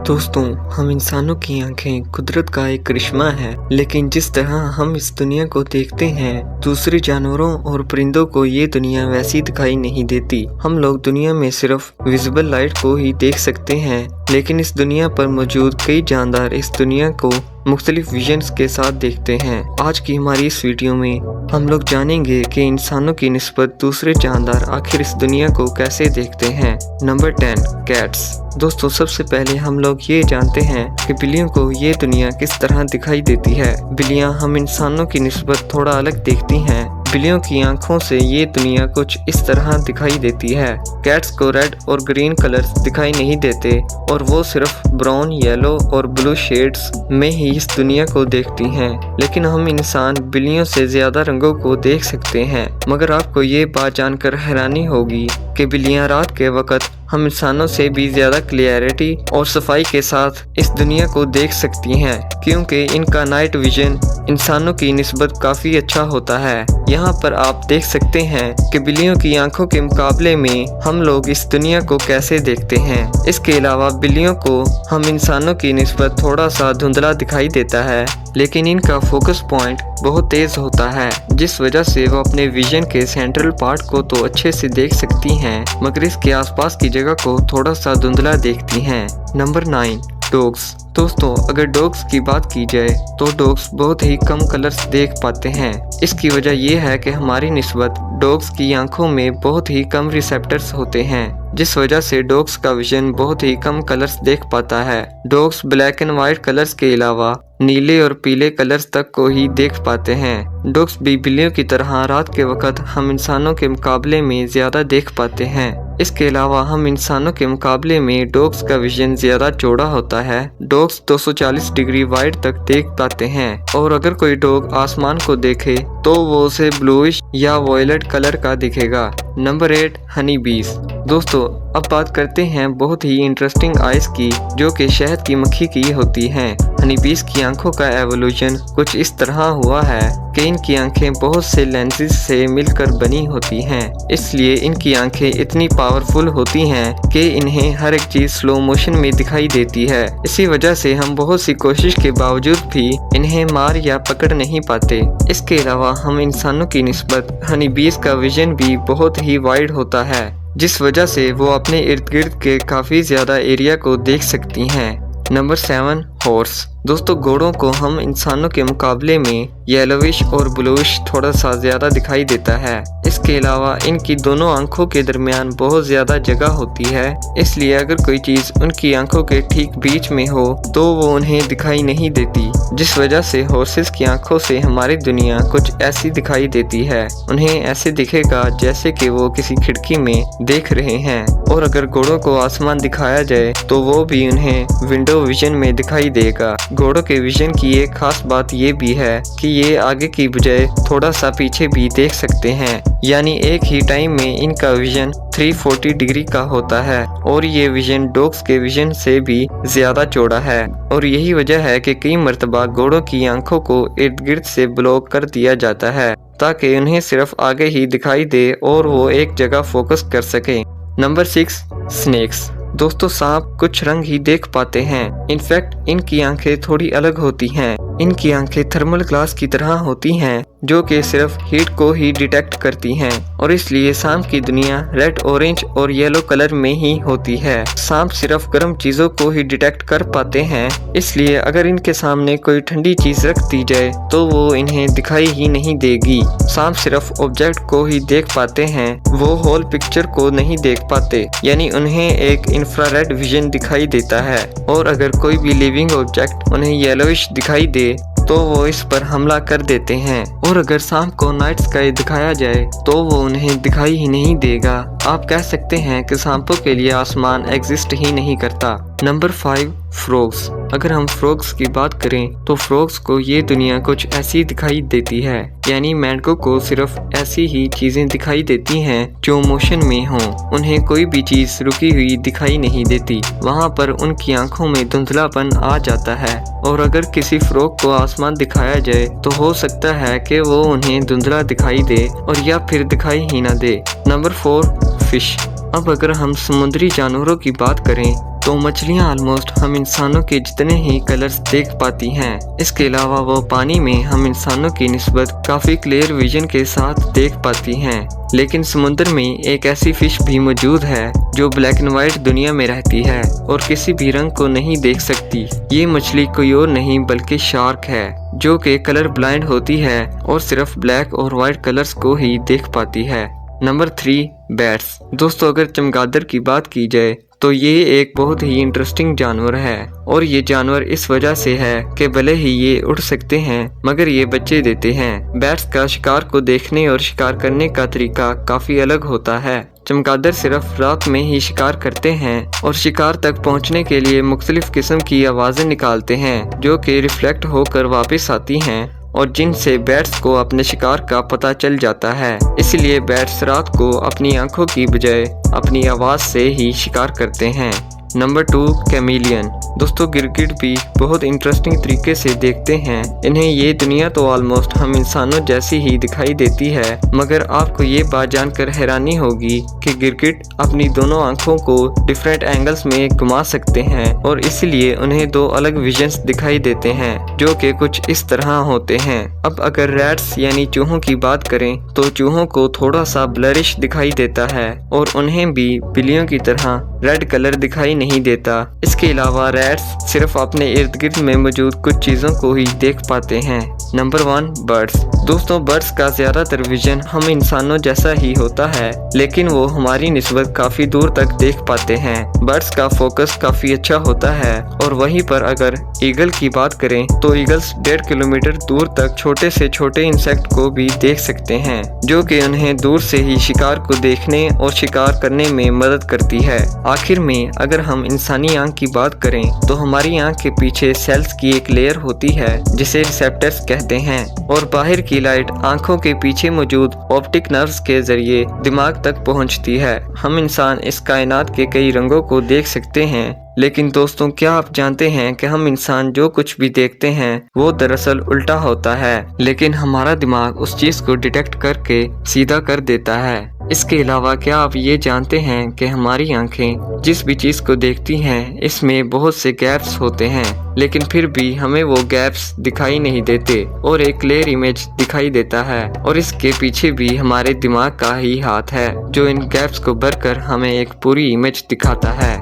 दोस्तों, हम इंसानों की आंखें कुदरत का एक करिश्मा है, लेकिन जिस तरह हम इस दुनिया को देखते हैं, दूसरे जानवरों और परिंदों को ये दुनिया वैसी दिखाई नहीं देती। हम लोग दुनिया में सिर्फ विजिबल लाइट को ही देख सकते हैं, लेकिन इस दुनिया पर मौजूद कई जानदार इस दुनिया को मुख्तलिफ विजन्स के साथ देखते हैं। आज की हमारी इस वीडियो में हम लोग जानेंगे कि इंसानों की निस्बत दूसरे जानदार आखिर इस दुनिया को कैसे देखते हैं। Number 10, cats. दोस्तों, सबसे पहले हम लोग ये जानते हैं कि बिल्लियों को ये दुनिया किस तरह दिखाई देती है। बिल्लियां हम इंसानों की निस्बत थोड़ा अलग देखती हैं। बिल्लियों की आंखों से ये दुनिया कुछ इस तरह दिखाई देती है। कैट्स को रेड और ग्रीन कलर्स दिखाई नहीं देते और वो सिर्फ ब्राउन, येलो और ब्लू शेड्स में ही इस दुनिया को देखती हैं। लेकिन हम इंसान बिल्लियों से ज्यादा रंगों को देख सकते हैं। मगर आपको ये बात जानकर हैरानी होगी कि बिल्लियां रात के वक्त हम इंसानों से भी ज्यादा क्लियरिटी और सफाई के साथ इस दुनिया को देख सकती हैं, क्योंकि इनका नाइट विजन इंसानों की निस्बत काफी अच्छा होता है। यहाँ पर आप देख सकते हैं कि बिल्लियों की आंखों के मुकाबले में हम लोग इस दुनिया को कैसे देखते हैं। इसके अलावा बिल्लियों को हम इंसानों की निस्बत थोड़ा सा धुंधला दिखाई देता है, लेकिन इनका फोकस पॉइंट बहुत तेज होता है, जिस वजह से वो अपने विजन के सेंट्रल पार्ट को तो अच्छे से देख सकती हैं, मगर इसके आसपास की जगह को थोड़ा सा धुंधला देखती हैं। Number 9, dogs. दोस्तों, अगर डॉग्स की बात की जाए तो डॉग्स बहुत ही कम कलर्स देख पाते हैं। इसकी वजह यह है कि हमारी निस्बत डॉग्स की आंखों में बहुत ही कम रिसेप्टर्स होते हैं, जिस वजह से डॉग्स का विजन बहुत ही कम कलर्स देख पाता है। Dogs black and white colours के अलावा नीले और पीले कलर्स तक को ही देख पाते हैं। डॉग्स भी बिल्लियों की तरह रात के वक्त हम इंसानों के मुकाबले में ज्यादा देख पाते हैं। इसके अलावा हम इंसानों के मुकाबले में डॉग्स का विजन ज्यादा चौड़ा होता है। डॉग्स 240 डिग्री वाइड तक देख पाते हैं, और अगर कोई डॉग आसमान को देखे तो वो उसे ब्लूइश या वॉयलेट कलर का दिखेगा। नंबर 8, हनी बीज। दोस्तों, अब बात करते हैं बहुत ही इंटरेस्टिंग आइज की, जो कि शहद की मक्खी की होती हैं। हनी बीज की आंखों का एवोल्यूशन कुछ इस तरह हुआ है कि इनकी आंखें बहुत से लेंसेज से मिलकर बनी होती हैं, इसलिए इनकी आंखें इतनी पावरफुल होती हैं कि इन्हें हर एक चीज स्लो मोशन में दिखाई देती है। इसी वजह से हम बहुत सी कोशिश के बावजूद भी इन्हें मार या पकड़ नहीं पाते। इसके अलावा हम इंसानों की निस्बत हनी बीज का विजन भी बहुत ही वाइड होता है, जिस वजह से वो अपने इर्द गिर्द के काफी ज्यादा एरिया को देख सकती हैं। Number 7, horse. दोस्तों, घोड़ों को हम इंसानों के मुकाबले में येलोविश और ब्लूइश थोड़ा सा ज्यादा दिखाई देता है। इसके अलावा इनकी दोनों आंखों के दरमियान बहुत ज्यादा जगह होती है, इसलिए अगर कोई चीज उनकी आंखों के ठीक बीच में हो तो वो उन्हें दिखाई नहीं देती, जिस वजह से हॉर्सेस की आंखों से हमारी दुनिया कुछ ऐसी दिखाई देती है। उन्हें ऐसे दिखेगा जैसे कि वो किसी खिड़की में देख रहे हैं, और अगर घोड़ों को आसमान दिखाया जाए तो वो भी उन्हें विंडो विजन में दिखाई देगा। घोड़ों के विजन की एक खास बात ये भी है कि ये आगे की बजाय थोड़ा सा पीछे भी देख सकते हैं, यानी एक ही टाइम में इनका विजन 340 डिग्री का होता है, और ये विजन डॉग्स के विजन से भी ज्यादा चौड़ा है। और यही वजह है कि कई मर्तबा घोड़ों की आंखों को इर्द गिर्द से ब्लॉक कर दिया जाता है, ताकि उन्हें सिर्फ आगे ही दिखाई दे और वो एक जगह फोकस कर सके। Number 6, snakes. दोस्तों, सांप कुछ रंग ही देख पाते हैं। इनफैक्ट इनकी आंखें थोड़ी अलग होती हैं। इनकी आंखें थर्मल ग्लास की तरह होती हैं, जो कि सिर्फ हीट को ही डिटेक्ट करती हैं, और इसलिए सांप की दुनिया रेड, ऑरेंज और येलो कलर में ही होती है। सांप सिर्फ गर्म चीजों को ही डिटेक्ट कर पाते हैं, इसलिए अगर इनके सामने कोई ठंडी चीज रख दी जाए तो वो इन्हें दिखाई ही नहीं देगी। सांप सिर्फ ऑब्जेक्ट को ही देख पाते हैं, वो होल पिक्चर को नहीं देख पाते, यानी उन्हें एक इंफ्रारेड विजन दिखाई देता है, और अगर कोई भी लिविंग ऑब्जेक्ट उन्हें येलोइश दिखाई दे तो वो इस पर हमला कर देते हैं, और अगर सांप को नाइट स्काई दिखाया जाए तो वो उन्हें दिखाई ही नहीं देगा। आप कह सकते हैं कि सांपों के लिए आसमान एग्जिस्ट ही नहीं करता। Number 5, frogs. अगर हम फ्रॉग्स की बात करें तो फ्रॉग्स को ये दुनिया कुछ ऐसी दिखाई देती है, यानी मेंढकों को सिर्फ ऐसी ही चीजें दिखाई देती हैं जो मोशन में हों। उन्हें कोई भी चीज रुकी हुई दिखाई नहीं देती, वहाँ पर उनकी आंखों में धुंधलापन आ जाता है, और अगर किसी फ्रॉग को आसमान दिखाया जाए तो हो सकता है कि वो उन्हें धुंधला दिखाई दे और या फिर दिखाई ही ना दे। Number 4, fish. अब अगर हम समुद्री जानवरों की बात करें तो मछलियाँ ऑलमोस्ट हम इंसानों के जितने ही कलर्स देख पाती हैं। इसके अलावा वो पानी में हम इंसानों की निस्बत काफ़ी क्लियर विजन के साथ देख पाती हैं। लेकिन समुद्र में एक ऐसी फिश भी मौजूद है जो ब्लैक एंड वाइट दुनिया में रहती है और किसी भी रंग को नहीं देख सकती। ये मछली कोई और नहीं बल्कि शार्क है, जो कि कलर ब्लाइंड होती है और सिर्फ ब्लैक और वाइट कलर्स को ही देख पाती है। Number 3, bats. दोस्तों, अगर चमगादड़ की बात की जाए तो ये एक बहुत ही इंटरेस्टिंग जानवर है और ये जानवर इस वजह से है कि भले ही ये उड़ सकते हैं मगर ये बच्चे देते हैं। बैट्स का शिकार को देखने और शिकार करने का तरीका काफी अलग होता है। चमगादड़ सिर्फ रात में ही शिकार करते हैं और शिकार तक पहुंचने के लिए मुख्तलिफ किस्म की आवाजें निकालते हैं जो कि रिफ्लेक्ट होकर वापस आती हैं और जिनसे बैट्स को अपने शिकार का पता चल जाता है। इसलिए बैट्स रात को अपनी आंखों की बजाय अपनी आवाज से ही शिकार करते हैं। Number 2, chameleon. दोस्तों, गिरगिट भी बहुत इंटरेस्टिंग तरीके से देखते हैं। इन्हें ये दुनिया तो ऑलमोस्ट हम इंसानों जैसी ही दिखाई देती है, मगर आपको ये बात जानकर हैरानी होगी कि गिरगिट अपनी दोनों आंखों को डिफरेंट एंगल्स में घुमा सकते हैं और इसलिए उन्हें 2 अलग विजन्स दिखाई देते हैं जो कि कुछ इस तरह होते हैं। अब अगर रैट्स यानी चूहों की बात करें तो चूहों को थोड़ा सा ब्लरिश दिखाई देता है और उन्हें भी बिल्लियों की तरह रेड कलर दिखाई नहीं देता। इसके अलावा रैट्स सिर्फ अपने इर्द गिर्द में मौजूद कुछ चीजों को ही देख पाते हैं। Number 1, birds. दोस्तों, बर्ड्स का ज्यादातर विजन हम इंसानों जैसा ही होता है, लेकिन वो हमारी निस्बत काफी दूर तक देख पाते हैं। बर्ड्स का फोकस काफी अच्छा होता है और वहीं पर अगर ईगल की बात करें तो ईगल्स 1.5 किलोमीटर दूर तक छोटे से छोटे इंसेक्ट को भी देख सकते हैं, जो कि उन्हें दूर से ही शिकार को देखने और शिकार करने में मदद करती है। आखिर में अगर हम इंसानी आंख की बात करें तो हमारी आंख के पीछे सेल्स की एक लेयर होती है जिसे रिसेप्टर्स कहते हैं और बाहर की लाइट आंखों के पीछे मौजूद ऑप्टिक नर्व्स के जरिए दिमाग तक पहुंचती है। हम इंसान इस कायनात के कई रंगों को देख सकते हैं, लेकिन दोस्तों, क्या आप जानते हैं कि हम इंसान जो कुछ भी देखते हैं वो दरअसल उल्टा होता है, लेकिन हमारा दिमाग उस चीज को डिटेक्ट करके सीधा कर देता है। इसके अलावा क्या आप ये जानते हैं कि हमारी आंखें जिस भी चीज को देखती हैं इसमें बहुत से गैप्स होते हैं, लेकिन फिर भी हमें वो गैप्स दिखाई नहीं देते और एक क्लियर इमेज दिखाई देता है और इसके पीछे भी हमारे दिमाग का ही हाथ है जो इन गैप्स को भरकर हमें एक पूरी इमेज दिखाता है।